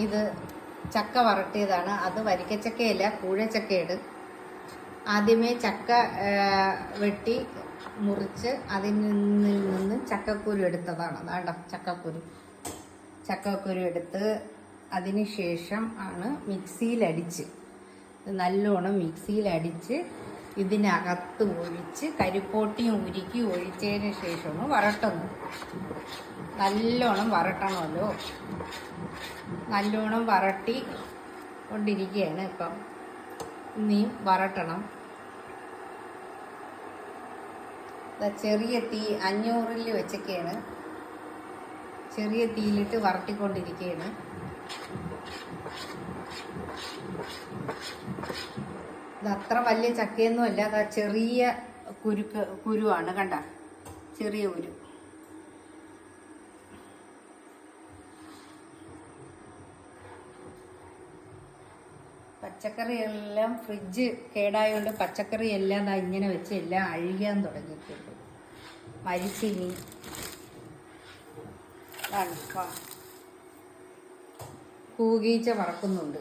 ഇത് ചക്ക വരട്ടിയതാണ്. അത് വരിക്കച്ചക്കയല്ല, കൂഴച്ചക്കയാണ്. ആദ്യമേ ചക്ക വെട്ടി മുറിച്ച് അതിൽ നിന്ന് ചക്കക്കുരു എടുത്തതാണ്. അതാണ്ട ചക്കക്കുരു എടുത്ത് അതിന് ശേഷം ആണ് മിക്സിയിലടിച്ച്, നല്ലോണം മിക്സിയിലടിച്ച് ഇതിനകത്ത് ഒഴിച്ച് കരിപ്പോട്ടിയും ഉരുക്കി ഒഴിച്ചതിന് ശേഷമാണ് വരട്ടുന്നു. നല്ലോണം വരട്ടണമല്ലോ. നല്ലോണം വരട്ടി കൊണ്ടിരിക്കുകയാണ് ഇപ്പം. ഇനിയും വരട്ടണം. ചെറിയ തീ 500-ൽ വെച്ചൊക്കെയാണ്. ചെറിയ തീയിലിട്ട് വരട്ടിക്കൊണ്ടിരിക്കുകയാണ്. ഇതത്ര വലിയ ചക്കയൊന്നുമല്ല. അത് ചെറിയ കുരുവാണ്. കണ്ട, ചെറിയ കുരു. പച്ചക്കറിയെല്ലാം ഫ്രിഡ്ജ് കേടായതുകൊണ്ട് പച്ചക്കറി എല്ലാം ഇങ്ങനെ വെച്ച് എല്ലാം അഴുകാൻ തുടങ്ങിയിട്ടുണ്ട്. മരിച്ചിനി കൂകീച്ച വറക്കുന്നുണ്ട്.